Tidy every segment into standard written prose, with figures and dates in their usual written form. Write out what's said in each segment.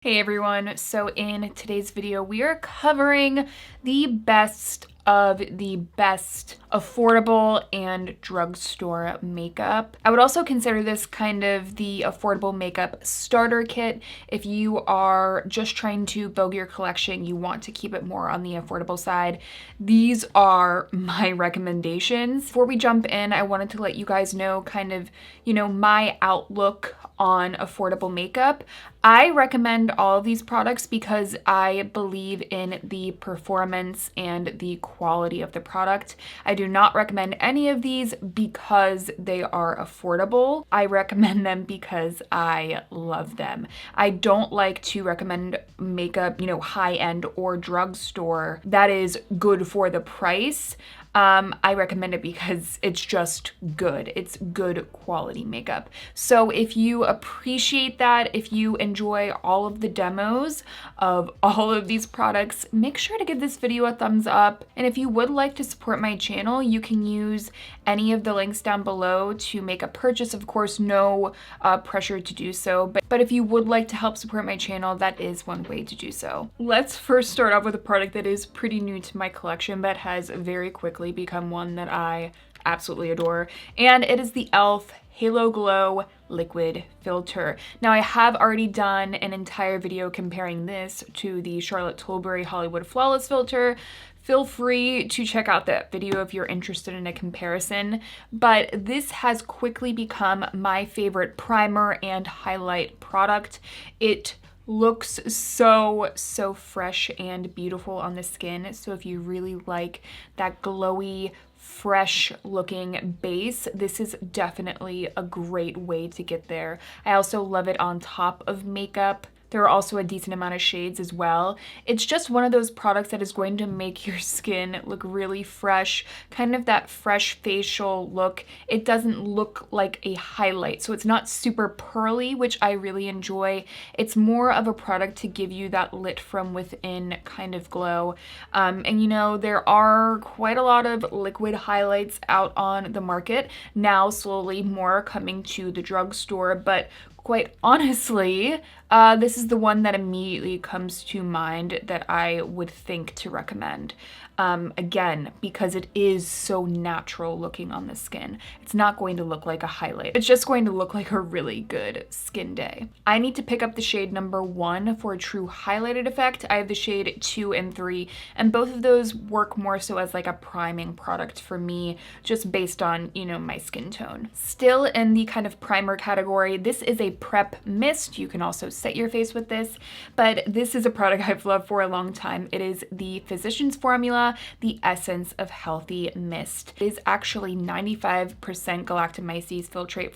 Hey everyone, so in today's video we are covering the best of the best affordable and drugstore makeup. I would also consider this kind of the affordable makeup starter kit. If you are just trying to build your collection, you want to keep it more on the affordable side, these are my recommendations. Before we jump in, I wanted to let you guys know kind of, my outlook on affordable makeup. I recommend all of these products because I believe in the performance and the quality of the product. I do not recommend any of these because they are affordable. I recommend them because I love them. I don't like to recommend makeup, high-end or drugstore that is good for the price. I recommend it because it's just good. It's good quality makeup. So if you appreciate that, if you enjoy all of the demos of all of these products, make sure to give this video a thumbs up. And if you would like to support my channel, you can use any of the links down below to make a purchase. Of course, no pressure to do so, but if you would like to help support my channel, that is one way to do so. Let's first start off with a product that is pretty new to my collection but has very quickly become one that I absolutely adore, and it is the e.l.f. Halo Glow Liquid Filter. Now, I have already done an entire video comparing this to the Charlotte Tilbury Hollywood Flawless Filter. Feel free to check out that video if you're interested in a comparison, but this has quickly become my favorite primer and highlight product. It looks so fresh and beautiful on the skin. So if you really like that glowy, fresh looking base, this is definitely a great way to get there. I also love it on top of makeup. There are also a decent amount of shades as well. It's just one of those products that is going to make your skin look really fresh, kind of that fresh facial look. It doesn't look like a highlight, so it's not super pearly, which I really enjoy. It's more of a product to give you that lit from within kind of glow. And there are quite a lot of liquid highlights out on the market. Now slowly more coming to the drugstore, but quite honestly, this is the one that immediately comes to mind that I would think to recommend. Again, because it is so natural looking on the skin. It's not going to look like a highlight. It's just going to look like a really good skin day. I need to pick up the shade number 1 for a true highlighted effect. I have the shade 2 and 3, and both of those work more so as like a priming product for me, just based on, my skin tone. Still in the kind of primer category, this is a prep mist. You can also set your face with this, but this is a product I've loved for a long time. It is the Physicians Formula, the Essence of Healthy Mist. It is actually 95% galactomyces filtrate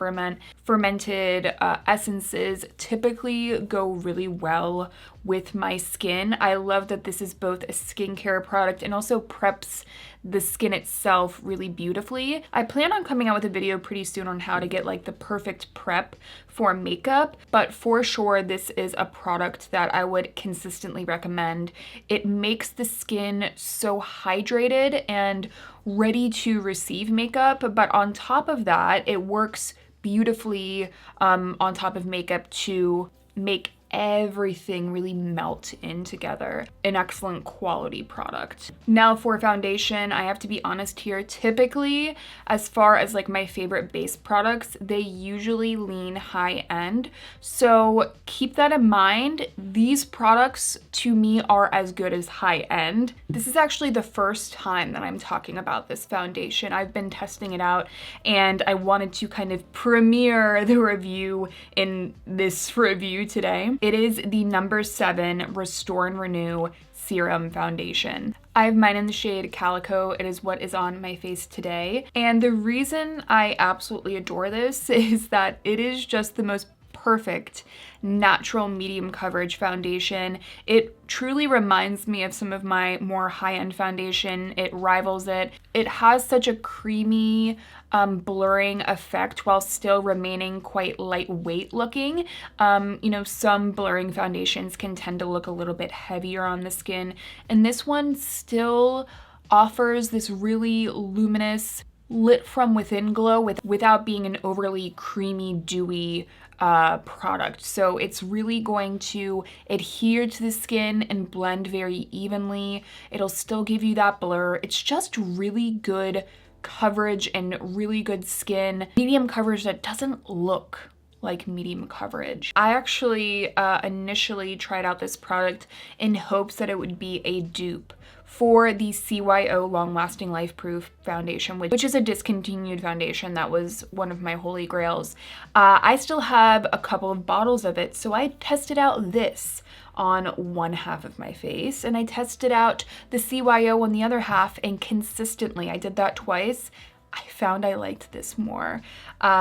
fermented essences typically go really well with my skin. I love that this is both a skincare product and also preps the skin itself really beautifully. I plan on coming out with a video pretty soon on how to get like the perfect prep for makeup, but for sure this is a product that I would consistently recommend. It makes the skin so hydrated and ready to receive makeup, but on top of that, it works beautifully on top of makeup to make everything really melt in together. An excellent quality product. Now for foundation, I have to be honest here, typically as far as like my favorite base products, they usually lean high end. So keep that in mind. These products to me are as good as high end. This is actually the first time that I'm talking about this foundation. I've been testing it out and I wanted to kind of premiere the review in this review today. It is the number 7 Restore and Renew Serum Foundation. I have mine in the shade Calico. It is what is on my face today. And the reason I absolutely adore this is that it is just the most perfect natural medium coverage foundation. It truly reminds me of some of my more high-end foundation. It rivals it. It has such a creamy blurring effect while still remaining quite lightweight looking. Some blurring foundations can tend to look a little bit heavier on the skin, and this one still offers this really luminous lit from within glow without being an overly creamy, dewy product. So it's really going to adhere to the skin and blend very evenly. It'll still give you that blur. It's just really good coverage and really good skin. Medium coverage that doesn't look like medium coverage. I actually initially tried out this product in hopes that it would be a dupe for the CYO Long Lasting Life Proof foundation, which is a discontinued foundation. That was one of my holy grails. I still have a couple of bottles of it, so I tested out this on one half of my face, and I tested out the CYO on the other half, and consistently, I did that twice, I found I liked this more,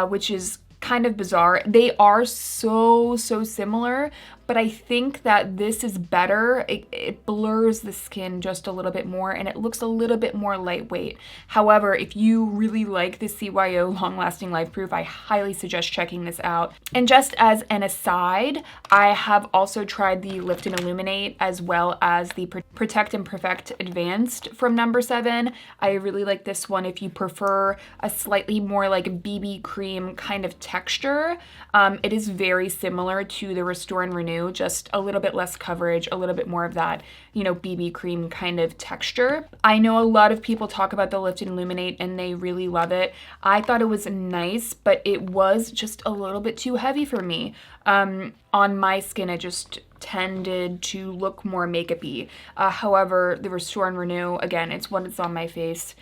which is kind of bizarre. They are so similar, but I think that this is better. It blurs the skin just a little bit more, and it looks a little bit more lightweight. However, if you really like the CYO Long Lasting Life Proof, I highly suggest checking this out. And just as an aside, I have also tried the Lift and Illuminate as well as the Protect and Perfect Advanced from No. 7. I really like this one if you prefer a slightly more like BB cream kind of texture. It is very similar to the Restore and Renew, just a little bit less coverage, a little bit more of that, you know, BB cream kind of texture. I know a lot of people talk about the Lift and Illuminate and they really love it. I thought it was nice, but it was just a little bit too heavy for me. On my skin, it just tended to look more makeup-y. However, the Restore and Renew, again, it's when it's on my face,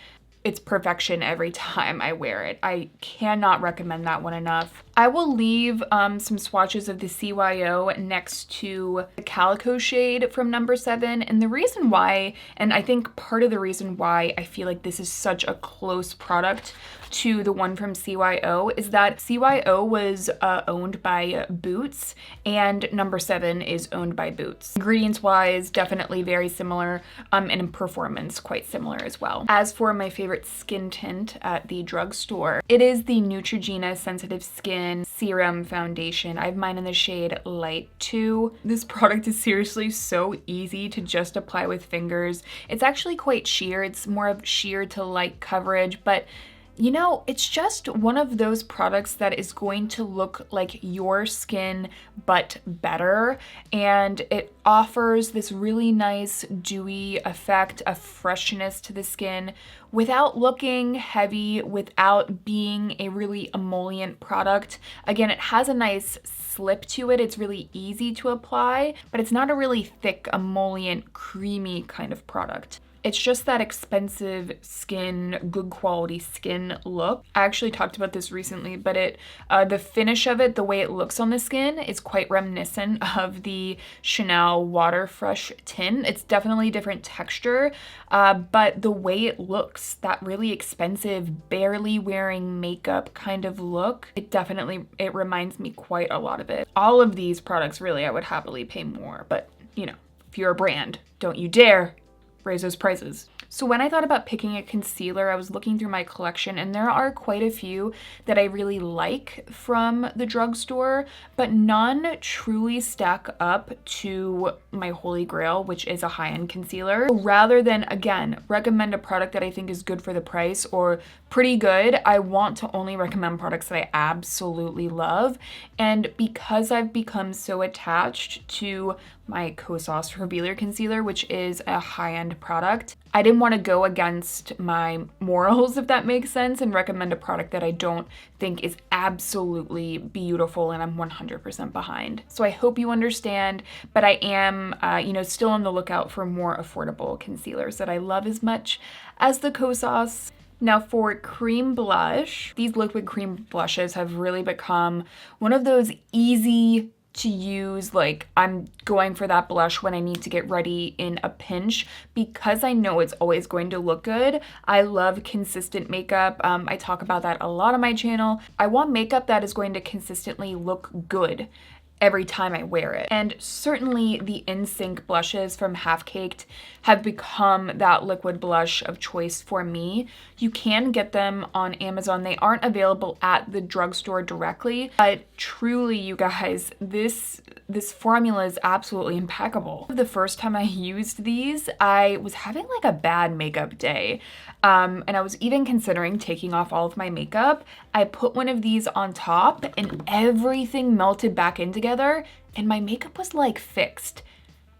it's perfection every time I wear it. I cannot recommend that one enough. I will leave some swatches of the CYO next to the Calico shade from No. 7. And the reason why, and I think part of the reason why I feel like this is such a close product to the one from CYO is that CYO was owned by Boots and No. 7 is owned by Boots. Ingredients wise, definitely very similar, and in performance quite similar as well. As for my favorite skin tint at the drugstore, it is the Neutrogena Sensitive Skin Serum Foundation. I have mine in the shade Light 2. This product is seriously so easy to just apply with fingers. It's actually quite sheer. It's more of sheer to light coverage, but you know, it's just one of those products that is going to look like your skin, but better. And it offers this really nice dewy effect of freshness to the skin without looking heavy, without being a really emollient product. Again, it has a nice slip to it. It's really easy to apply, but it's not a really thick, emollient, creamy kind of product. It's just that expensive skin, good quality skin look. I actually talked about this recently, but the finish of it, the way it looks on the skin is quite reminiscent of the Chanel Water Fresh tint. It's definitely a different texture, but the way it looks, that really expensive, barely wearing makeup kind of look, it reminds me quite a lot of it. All of these products, really, I would happily pay more, but you know, if you're a brand, don't you dare raise those prices. So when I thought about picking a concealer, I was looking through my collection and there are quite a few that I really like from the drugstore, but none truly stack up to my holy grail, which is a high-end concealer. Rather than, again, recommend a product that I think is good for the price or pretty good, I want to only recommend products that I absolutely love. And because I've become so attached to my Kosas Revealer Concealer, which is a high-end product, I didn't want to go against my morals, if that makes sense, and recommend a product that I don't think is absolutely beautiful and I'm 100% behind. So I hope you understand, but I am, still on the lookout for more affordable concealers that I love as much as the Kosas. Now for cream blush, these liquid cream blushes have really become one of those easy to use, like I'm going for that blush when I need to get ready in a pinch because I know it's always going to look good. I love consistent makeup. I talk about that a lot on my channel. I want makeup that is going to consistently look good. every time I wear it. And certainly the INSYNC blushes from Half Caked have become that liquid blush of choice for me. You can get them on Amazon. They aren't available at the drugstore directly, but truly, you guys, this formula is absolutely impeccable. The first time I used these, I was having like a bad makeup day. And I was even considering taking off all of my makeup. I put one of these on top and everything melted back in together and my makeup was like fixed.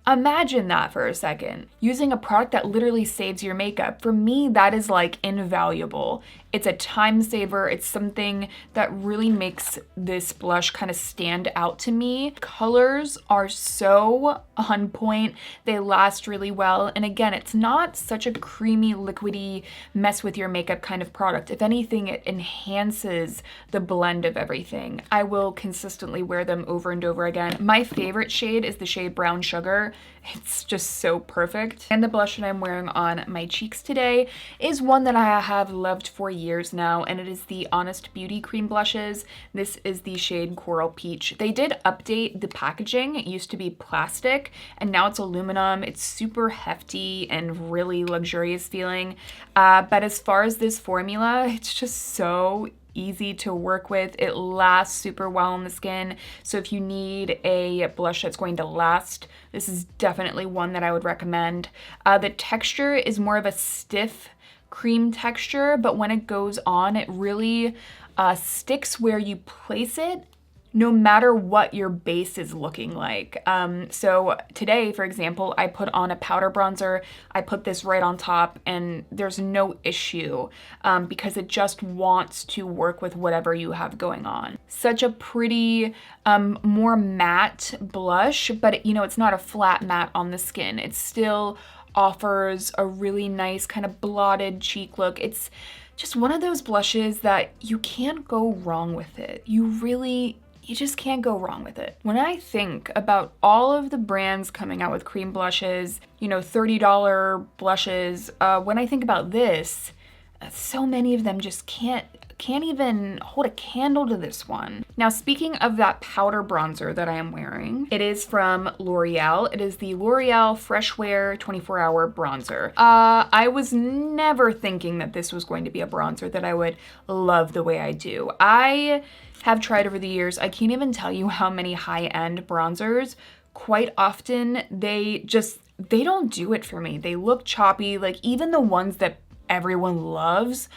Imagine that for a second. Using a product that literally saves your makeup. For me, that is like invaluable. It's a time saver. It's something that really makes this blush kind of stand out to me. Colors are so on point. They last really well. And again, it's not such a creamy, liquidy, mess with your makeup kind of product. If anything, it enhances the blend of everything. I will consistently wear them over and over again. My favorite shade is the shade Brown Sugar. It's just so perfect. And the blush that I'm wearing on my cheeks today is one that I have loved for years now, and it is the Honest Beauty Cream Blushes. This is the shade Coral Peach. They did update the packaging. It used to be plastic, and now it's aluminum. It's super hefty and really luxurious feeling. But as far as this formula, it's just so easy to work with. It lasts super well on the skin. So if you need a blush that's going to last, this is definitely one that I would recommend. The texture is more of a stiff cream texture, but when it goes on, it really sticks where you place it, no matter what your base is looking like. So today, for example, I put on a powder bronzer. I put this right on top and there's no issue because it just wants to work with whatever you have going on. Such a pretty, more matte blush, but you know, it's not a flat matte on the skin. It still offers a really nice kind of blotted cheek look. It's just one of those blushes that you can't go wrong with it. You just can't go wrong with it. When I think about all of the brands coming out with cream blushes, you know, $30 blushes, when I think about this, so many of them just can't even hold a candle to this one. Now, speaking of that powder bronzer that I am wearing, it is from L'Oreal. It is the L'Oreal Freshwear 24-Hour Bronzer. I was never thinking that this was going to be a bronzer that I would love the way I do. I have tried over the years, I can't even tell you how many high-end bronzers, quite often they don't do it for me. They look choppy, like even the ones that everyone loves,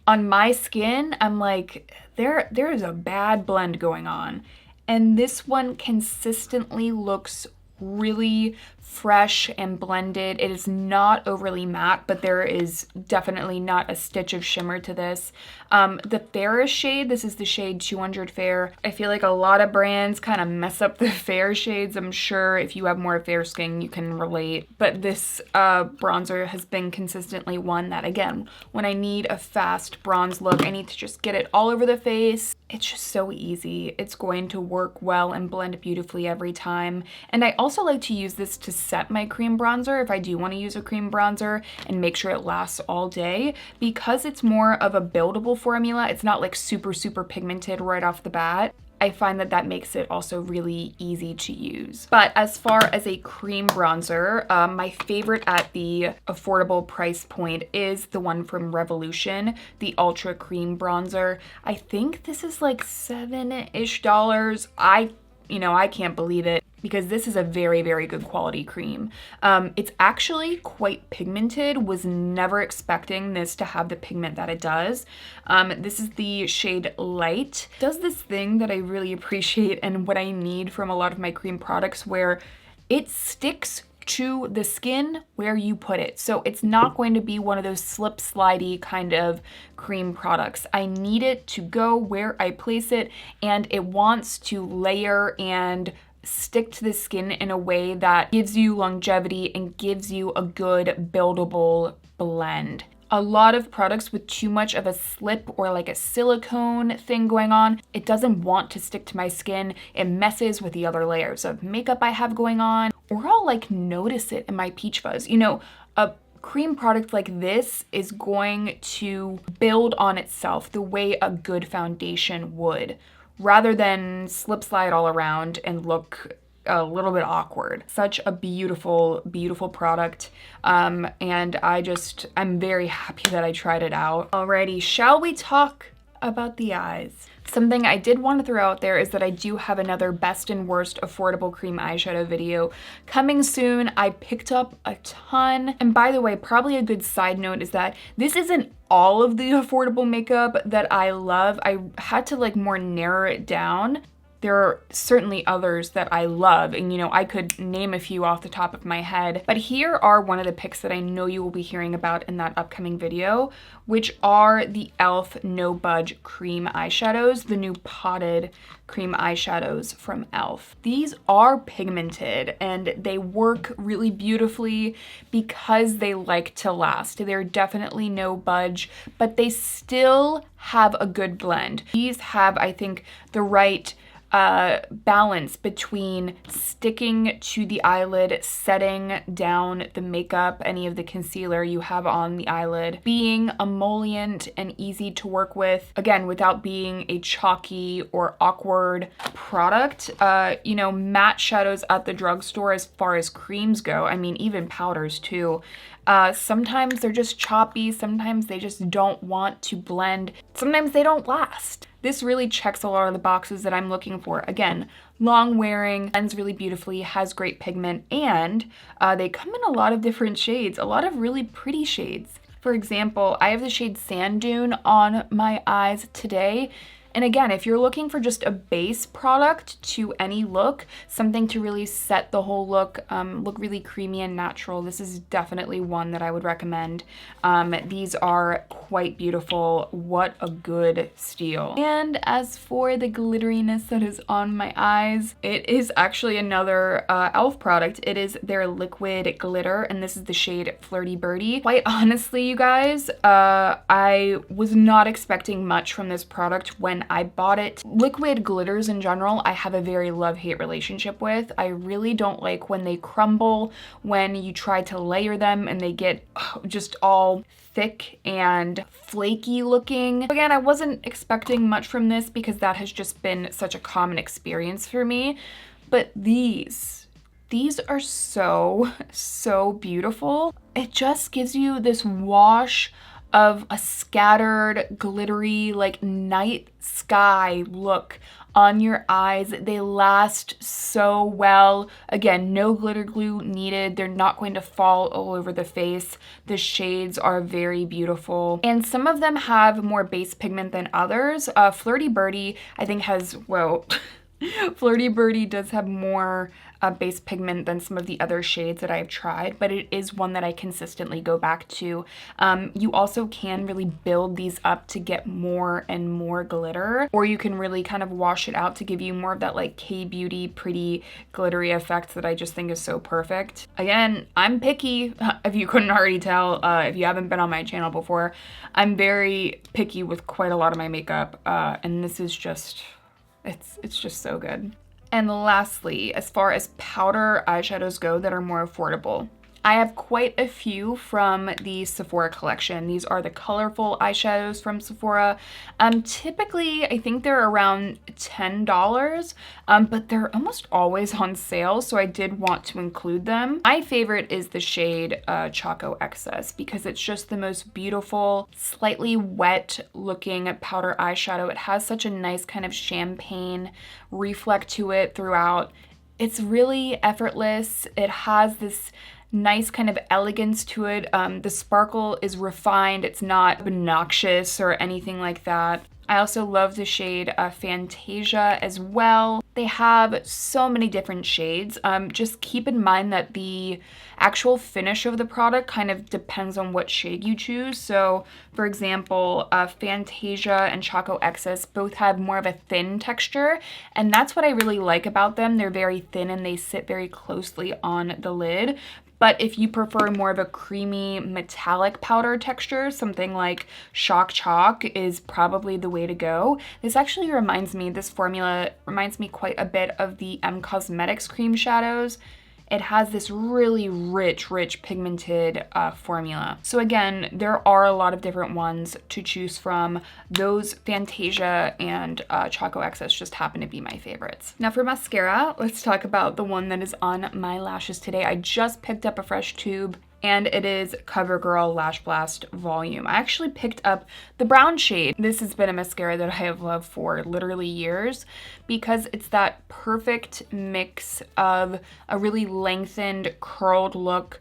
on my skin, I'm like, there is a bad blend going on. And this one consistently looks really fresh and blended. It is not overly matte, but there is definitely not a stitch of shimmer to this. The fairest shade, this is the shade 200 Fair. I feel like a lot of brands kind of mess up the fair shades. I'm sure if you have more fair skin, you can relate. But this bronzer has been consistently one that, again, when I need a fast bronze look, I need to just get it all over the face. It's just so easy. It's going to work well and blend beautifully every time. And I also like to use this to set my cream bronzer if I do want to use a cream bronzer and make sure it lasts all day. Because it's more of a buildable formula, it's not like super pigmented right off the bat. I find that that makes it also really easy to use. But as far as a cream bronzer, my favorite at the affordable price point is the one from Revolution, the Ultra Cream Bronzer. I think this is like $7-ish. I can't believe it, because this is a very good quality cream. It's actually quite pigmented. Was never expecting this to have the pigment that it does. This is the shade Light. It does this thing that I really appreciate and what I need from a lot of my cream products, where it sticks to the skin where you put it. So it's not going to be one of those slip slidey kind of cream products. I need it to go where I place it, and it wants to layer and stick to the skin in a way that gives you longevity and gives you a good buildable blend. A lot of products with too much of a slip or like a silicone thing going on, it doesn't want to stick to my skin. It messes with the other layers of makeup I have going on, or I'll like notice it in my peach fuzz. You know, a cream product like this is going to build on itself the way a good foundation would. rather than slip slide all around and look a little bit awkward. Such a beautiful, beautiful product. And I'm very happy that I tried it out. Alrighty, shall we talk about the eyes? Something I did want to throw out there is that I do have another best and worst affordable cream eyeshadow video coming soon. I picked up a ton. And by the way, probably a good side note is that this isn't all of the affordable makeup that I love. I had to like more narrow it down. There are certainly others that I love, and you know, I could name a few off the top of my head, but here are one of the picks that I know you will be hearing about in that upcoming video, which are the e.l.f. No Budge cream eyeshadows, the new potted cream eyeshadows from e.l.f. These are pigmented and they work really beautifully because they like to last. They're definitely no budge, but they still have a good blend. These have, I think, the right balance between sticking to the eyelid, setting down the makeup, any of the concealer you have on the eyelid, being emollient and easy to work with, again, without being a chalky or awkward product. You know, matte shadows at the drugstore as far as creams go, I mean, even powders too, sometimes they're just choppy, sometimes they just don't want to blend, sometimes they don't last. This really checks a lot of the boxes that I'm looking for. Again, long wearing, blends really beautifully, has great pigment, and they come in a lot of different shades, a lot of really pretty shades. For example, I have the shade Sand Dune on my eyes today. And again, if you're looking for just a base product to any look, something to really set the whole look, look really creamy and natural, this is definitely one that I would recommend. These are quite beautiful. What a good steal. And as for the glitteriness that is on my eyes, it is actually another e.l.f. product. It is their liquid glitter, and this is the shade Flirty Birdy. Quite honestly, you guys, I was not expecting much from this product when I bought it. Liquid glitters in general, I have a very love-hate relationship with. I really don't like when they crumble, when you try to layer them and they get just all thick and flaky looking. Again, I wasn't expecting much from this because that has just been such a common experience for me, but these are so, so beautiful. It just gives you this wash of a scattered, glittery, like night sky look on your eyes. They last so well. Again, no glitter glue needed. They're not going to fall all over the face. The shades are very beautiful. And some of them have more base pigment than others. Flirty Birdy, I think has, well, Flirty Birdy does have more base pigment than some of the other shades that I've tried, but it is one that I consistently go back to. You also can really build these up to get more and more glitter, or you can really kind of wash it out to give you more of that like K-beauty pretty glittery effect that I just think is so perfect. Again, I'm picky, if you couldn't already tell, if you haven't been on my channel before. I'm very picky with quite a lot of my makeup, and this is just, it's just so good. And lastly, as far as powder eyeshadows go that are more affordable, I have quite a few from the Sephora Collection. These are the colorful eyeshadows from Sephora. Typically, I think they're around $10, but they're almost always on sale, so I did want to include them. My favorite is the shade Choco Excess because it's just the most beautiful, slightly wet looking powder eyeshadow. It has such a nice kind of champagne reflect to it throughout. It's really effortless. It has this nice kind of elegance to it. The sparkle is refined. It's not obnoxious or anything like that. I also love the shade Fantasia as well. They have so many different shades. Just keep in mind that the actual finish of the product kind of depends on what shade you choose. So for example, Fantasia and Choco Excess both have more of a thin texture, and that's what I really like about them. They're very thin and they sit very closely on the lid. But if you prefer more of a creamy metallic powder texture, something like Shock Chalk is probably the way to go. This actually reminds me, this formula reminds me quite a bit of the Cosmetics cream shadows. it has this really rich pigmented formula. So again, there are a lot of different ones to choose from. Those Fantasia and Choco Excess just happen to be my favorites. Now for mascara, let's talk about the one that is on my lashes today. I just picked up a fresh tube, and it is Covergirl Lash Blast Volume. I actually picked up the brown shade. This has been a mascara that I have loved for literally years because it's that perfect mix of a really lengthened, curled look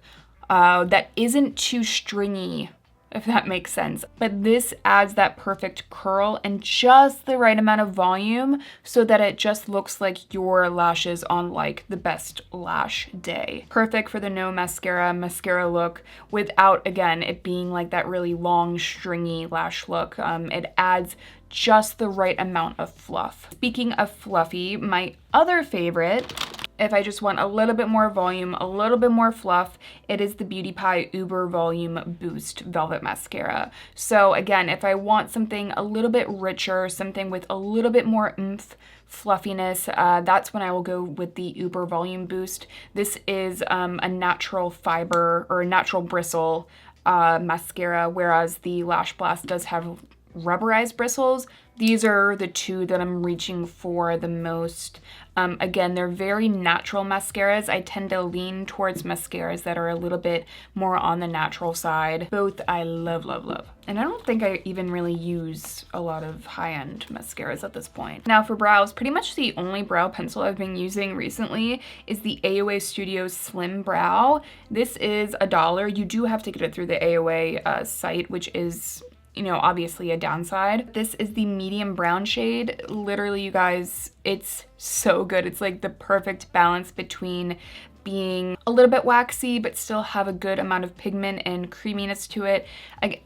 that isn't too stringy, if that makes sense. But this adds that perfect curl and just the right amount of volume so that it just looks like your lashes on like the best lash day. Perfect for the no mascara look without, again, it being like that really long, stringy lash look. It adds just the right amount of fluff. Speaking of fluffy, my other favorite, if I just want a little bit more volume, a little bit more fluff, it is the Beautypie Uber Volume Boost Velvet Mascara. So again, if I want something a little bit richer, something with a little bit more oomph, fluffiness, that's when I will go with the Uber Volume Boost. This is a natural fiber or a natural bristle mascara, whereas the Lashblast does have rubberized bristles. These are the two that I'm reaching for the most. Again, they're very natural mascaras. I tend to lean towards mascaras that are a little bit more on the natural side. Both I love. And I don't think I even really use a lot of high-end mascaras at this point. Now for brows, pretty much the only brow pencil I've been using recently is the AOA Studio Slim Brow. This is $1. You do have to get it through the AOA site, which is, you know, obviously a downside. This is the medium brown shade. Literally, you guys, it's so good. It's like the perfect balance between being a little bit waxy but still have a good amount of pigment and creaminess to it.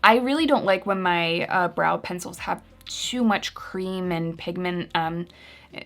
I really don't like when my brow pencils have too much cream and pigment.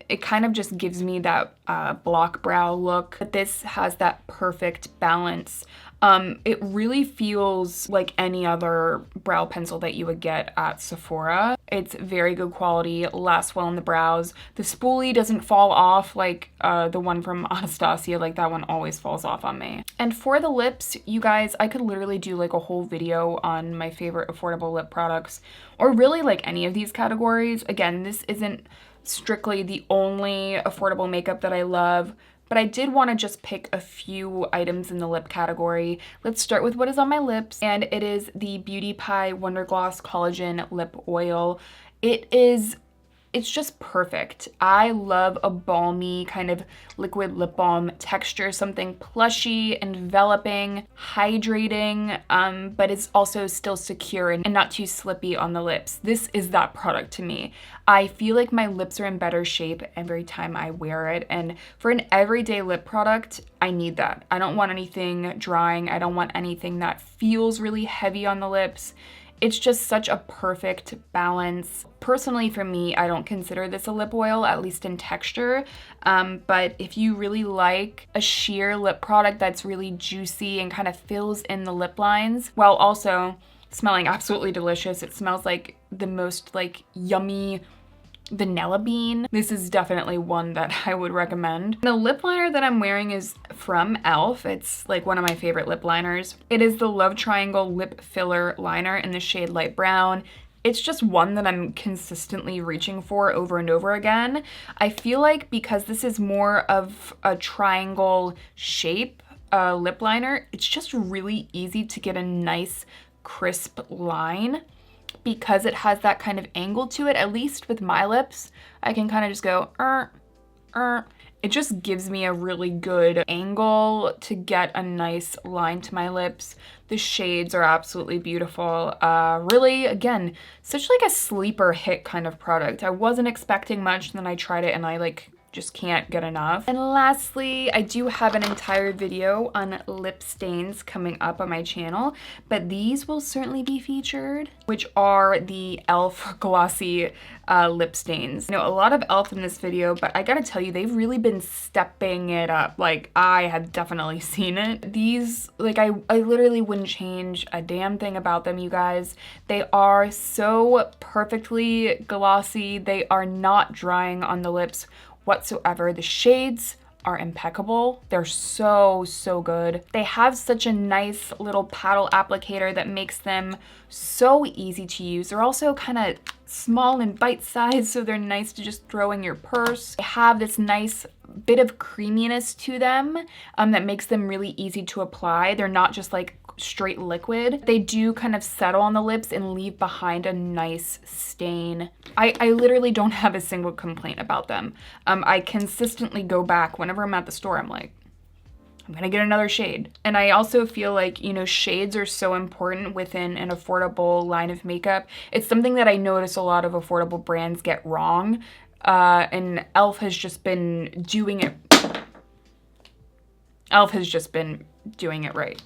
It kind of just gives me that block brow look, but this has that perfect balance. It really feels like any other brow pencil that you would get at Sephora. It's very good quality, lasts well in the brows. The spoolie doesn't fall off like the one from Anastasia, like that one always falls off on me. And for the lips, you guys, I could literally do like a whole video on my favorite affordable lip products, or really like any of these categories. Again, this isn't strictly the only affordable makeup that I love, but I did want to just pick a few items in the lip category. Let's start with what is on my lips, and it is the Beautypie Wonder Gloss Collagen Lip Oil. It's just perfect. I love a balmy kind of liquid lip balm texture, something plushy, enveloping, hydrating, but it's also still secure and not too slippy on the lips. This is that product to me. I feel like my lips are in better shape every time I wear it, and for an everyday lip product, I need that. I don't want anything drying. I don't want anything that feels really heavy on the lips. It's just such a perfect balance. Personally, for me, I don't consider this a lip oil, at least in texture. But if you really like a sheer lip product that's really juicy and kind of fills in the lip lines, while also smelling absolutely delicious, it smells like the most like yummy vanilla bean. This is definitely one that I would recommend. The lip liner that I'm wearing is from e.l.f. It's like one of my favorite lip liners. It is the Love Triangle Lip Filler Liner in the shade Light Brown. It's just one that I'm consistently reaching for over and over again. I feel like because this is more of a triangle shape lip liner, it's just really easy to get a nice crisp line. Because it has that kind of angle to it, at least with my lips, I can kind of just go, It just gives me a really good angle to get a nice line to my lips. The shades are absolutely beautiful. Really, again, such like a sleeper hit kind of product. I wasn't expecting much, and then I tried it and I like just can't get enough. And lastly, I do have an entire video on lip stains coming up on my channel, but these will certainly be featured, which are the e.l.f. Glossy Lip Stains. You know, a lot of e.l.f. in this video, but I gotta tell you, they've really been stepping it up. Like, I have definitely seen it. These, like, I literally wouldn't change a damn thing about them, you guys. They are so perfectly glossy. They are not drying on the lips whatsoever. The shades are impeccable. They're so, so good. They have such a nice little paddle applicator that makes them so easy to use. They're also kind of small and bite-sized, so they're nice to just throw in your purse. They have this nice bit of creaminess to them that makes them really easy to apply. They're not just like straight liquid. They do kind of settle on the lips and leave behind a nice stain. I literally don't have a single complaint about them. I consistently go back whenever I'm at the store. I'm like, I'm gonna get another shade. And I also feel like, you know, shades are so important within an affordable line of makeup. It's something that I notice a lot of affordable brands get wrong. And e.l.f. has just been doing it. e.l.f. has just been doing it right.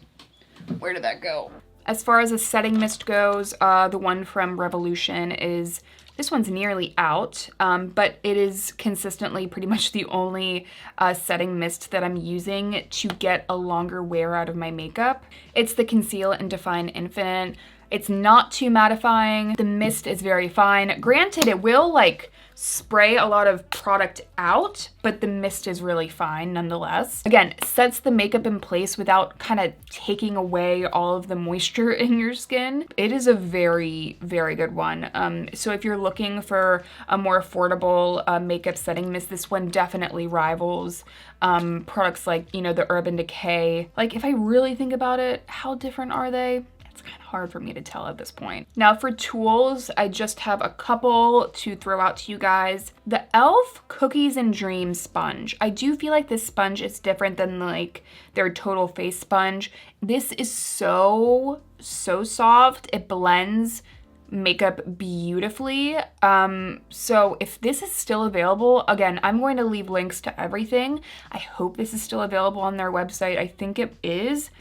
Where did that go? As far as a setting mist goes, the one from Revolution is, this one's nearly out, but it is consistently pretty much the only setting mist that I'm using to get a longer wear out of my makeup. It's the Conceal and Define Infinite. It's not too mattifying. The mist is very fine. Granted, it will like spray a lot of product out, but the mist is really fine nonetheless. Again, sets the makeup in place without kind of taking away all of the moisture in your skin. It is a very, very good one. So if you're looking for a more affordable makeup setting mist, this one definitely rivals products like, you know, the Urban Decay. Like, if I really think about it, how different are they? It's kind of hard for me to tell at this point. Now for tools, I just have a couple to throw out to you guys. The e.l.f. Cookies and Dreams sponge. I do feel like this sponge is different than like their total face sponge. This is so soft. It blends makeup beautifully. So if this is still available, again, I'm going to leave links to everything. I hope this is still available on their website. I think it is.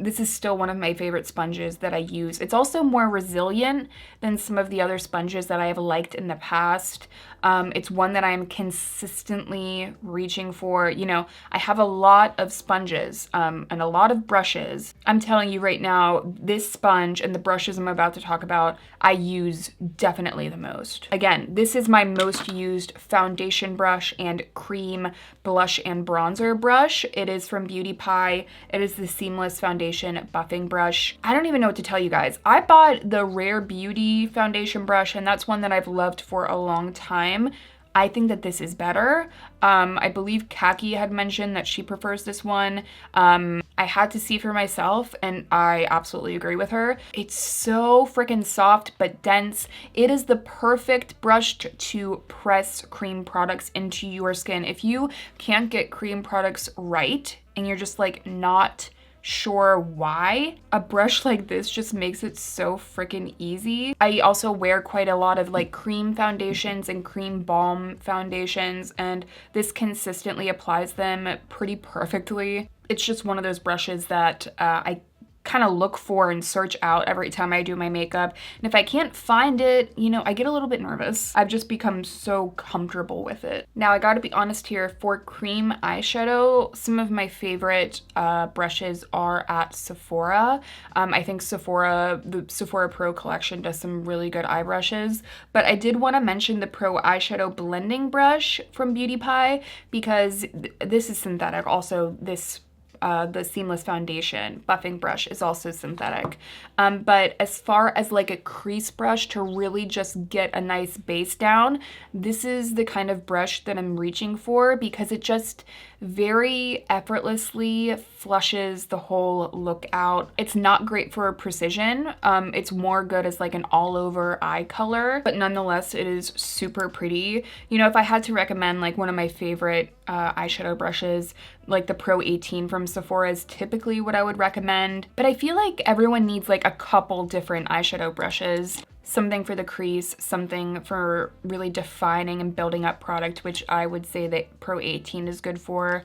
This is still one of my favorite sponges that I use. It's also more resilient than some of the other sponges that I have liked in the past. It's one that I'm consistently reaching for. You know, I have a lot of sponges and a lot of brushes. I'm telling you right now, this sponge and the brushes I'm about to talk about, I use definitely the most. Again, this is my most used foundation brush and cream blush and bronzer brush. It is from Beautypie. It is the Seamless Foundation buffing brush. I don't even know what to tell you guys. I bought the Rare Beauty foundation brush, and that's one that I've loved for a long time. I think that this is better. I believe Kaki had mentioned that she prefers this one. I had to see for myself, and I absolutely agree with her. It's so freaking soft but dense. It is the perfect brush to press cream products into your skin. If you can't get cream products right and you're just like not sure why, a brush like this just makes it so freaking easy. I also wear quite a lot of like cream foundations and cream balm foundations, and this consistently applies them pretty perfectly. It's just one of those brushes that I kind of look for and search out every time I do my makeup. And if I can't find it, you know, I get a little bit nervous. I've just become so comfortable with it. Now, I gotta be honest here, for cream eyeshadow, some of my favorite brushes are at Sephora. I think the Sephora Pro Collection does some really good eye brushes, but I did want to mention the Pro Eyeshadow Blending Brush from Beautypie because this is synthetic. Also, the Seamless Foundation buffing brush is also synthetic. But as far as like a crease brush to really just get a nice base down, this is the kind of brush that I'm reaching for because it just very effortlessly flushes the whole look out. It's not great for precision. It's more good as like an all over eye color, but nonetheless, it is super pretty. You know, if I had to recommend like one of my favorite eyeshadow brushes, like the Pro 18 from Sephora is typically what I would recommend, but I feel like everyone needs like a couple different eyeshadow brushes. Something for the crease, something for really defining and building up product, which I would say that Pro 18 is good for.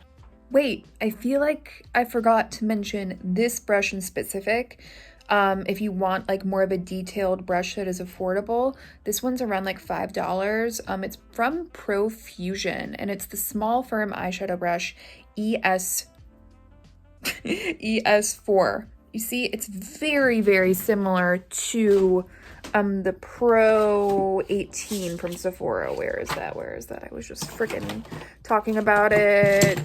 Wait, I feel like I forgot to mention this brush in specific. If you want like more of a detailed brush that is affordable, this one's around like $5. It's from Profusion, and it's the Small Firm Eyeshadow Brush ES4. You see, it's very, very similar to the Pro 18 from Sephora. Where is that? Where is that? I was just freaking talking about it.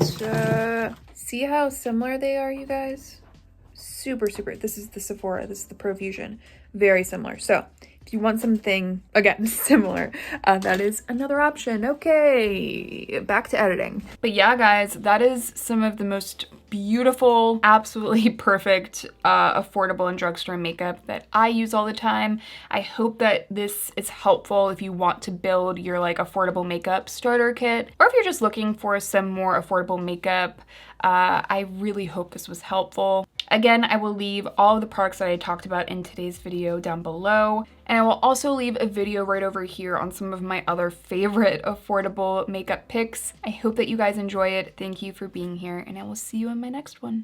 See how similar they are, you guys? Super, super. This is the Sephora. This is the Profusion. Very similar. So if you want something, again, similar, that is another option. Okay, back to editing. But yeah, guys, that is some of the most beautiful, absolutely perfect, affordable and drugstore makeup that I use all the time. I hope that this is helpful if you want to build your like affordable makeup starter kit, or if you're just looking for some more affordable makeup. I really hope this was helpful. Again, I will leave all of the products that I talked about in today's video down below. And I will also leave a video right over here on some of my other favorite affordable makeup picks. I hope that you guys enjoy it. Thank you for being here, and I will see you in my next one.